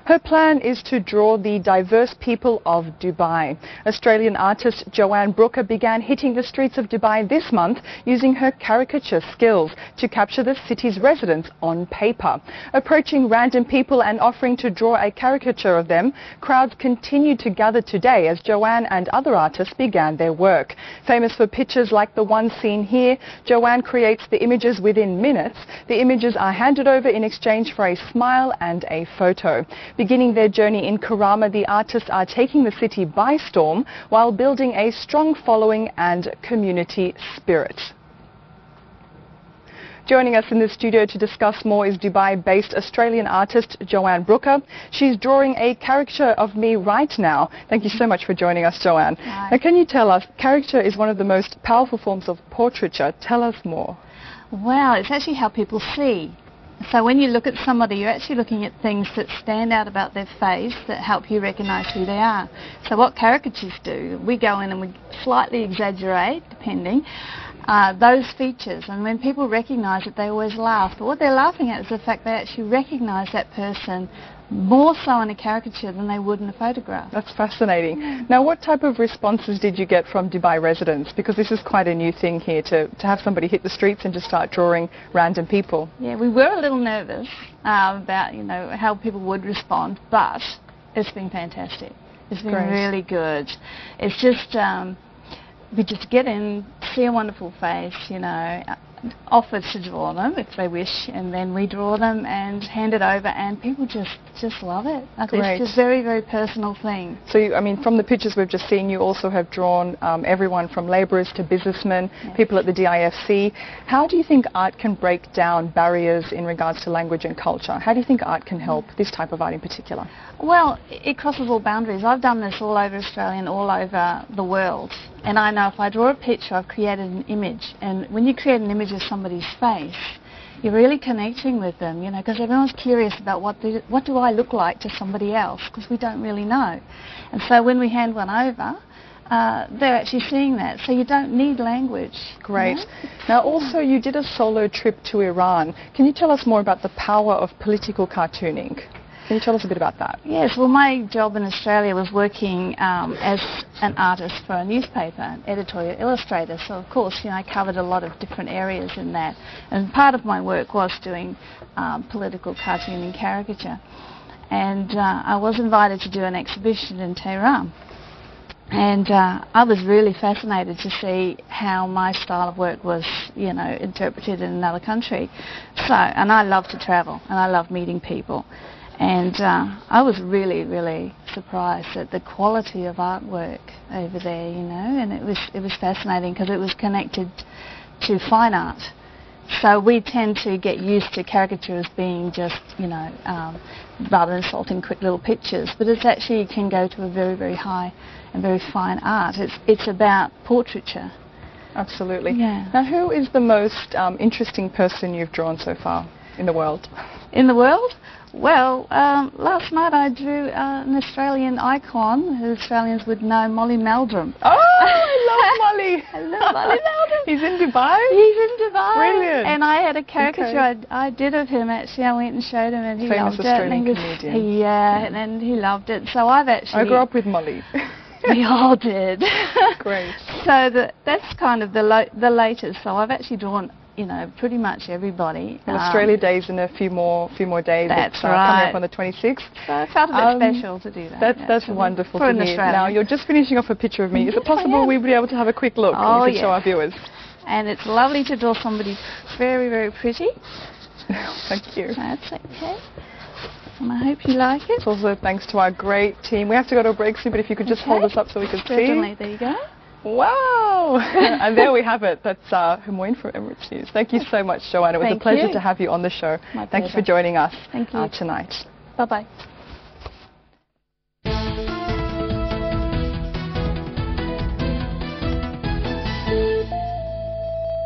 Her plan is to draw the diverse people of Dubai. Australian artist Joanne Brooker began hitting the streets of Dubai this month using her caricature skills to capture the city's residents on paper. Approaching random people and offering to draw a caricature of them, crowds continued to gather today as Joanne and other artists began their work. Famous for pictures like the one seen here, Joanne creates the images within minutes. The images are handed over in exchange for a smile and a photo. Beginning their journey in Karama, the artists are taking the city by storm while building a strong following and community spirit. Joining us in the studio to discuss more is Dubai-based Australian artist Joanne Brooker. She's drawing a caricature of me right now. Thank you so much for joining us, Joanne. Hi. Now, can you tell us, caricature is one of the most powerful forms of portraiture. Tell us more. Well, it's actually how people see. So when you look at somebody, you're actually looking at things that stand out about their face that help you recognise who they are. So what caricatures do, we go in and we slightly exaggerate, depending, those features. And when people recognise it, they always laugh. But what they're laughing at is the fact they actually recognise that person more so in a caricature than they would in a photograph. That's fascinating. Now, what type of responses did you get from Dubai residents? Because this is quite a new thing here, to have somebody hit the streets and just start drawing random people. Yeah, we were a little nervous about, how people would respond, but it's been fantastic. It's been really good. It's just, we just get in, see a wonderful face, offer to draw them if they wish, and then we draw them and hand it over, and people just love it. It's just a very, very personal thing. So, from the pictures we've just seen, you also have drawn everyone from labourers to businessmen, people at the DIFC. How do you think art can break down barriers in regards to language and culture? How do you think art can help, this type of art in particular? Well, it crosses all boundaries. I've done this all over Australia and all over the world. And I know if I draw a picture, I've created an image. And when you create an image of somebody's face, you're really connecting with them, because everyone's curious about what do I look like to somebody else, because we don't really know. And so when we hand one over, they're actually seeing that. So you don't need language. Great. Now, also, you did a solo trip to Iran. Can you tell us more about the power of political cartooning? Can you tell us a bit about that? Yes, well, my job in Australia was working as an artist for a newspaper, editorial illustrator, so of course, I covered a lot of different areas in that. And part of my work was doing political cartooning caricature. And I was invited to do an exhibition in Tehran. And I was really fascinated to see how my style of work was, interpreted in another country. And I love to travel, and I love meeting people. And I was really, really surprised at the quality of artwork over there, and it was fascinating because it was connected to fine art. So we tend to get used to caricatures being just, rather insulting quick little pictures, but it actually can go to a very, very high and very fine art. It's about portraiture. Absolutely. Yeah. Now, who is the most interesting person you've drawn so far in the world? In the world? Well, last night I drew an Australian icon who Australians would know, Molly Meldrum. Oh, I love Molly. I love Molly Meldrum. He's in Dubai? He's in Dubai. Brilliant. And I had a caricature I did of him, actually. I went and showed him, and he Famous loved Australian it. comedian. Yeah, and he loved it. So I've actually... I grew up with Molly. We all did. Great. So that's kind of the latest. So I've actually drawn, pretty much everybody. Well, Australia Day's in a few more days. That's it's right. Coming up on the 26th. So I felt a bit special to do that. That's wonderful for to an hear. Australian. Now, you're just finishing off a picture of me. Is it possible we'd be able to have a quick look Oh, and you could show our viewers? And it's lovely to draw somebody very, very pretty. Thank you. That's okay. And I hope you like it. It's also thanks to our great team. We have to go to a break soon, but if you could just hold us up so we can Certainly. see. There you go. Wow! And there we have it. That's Joanne from Emirates News. Thank you so much, Joanne. It was a pleasure to have you on the show. My Thank you pleasure. for joining us Thank you. tonight. Bye-bye.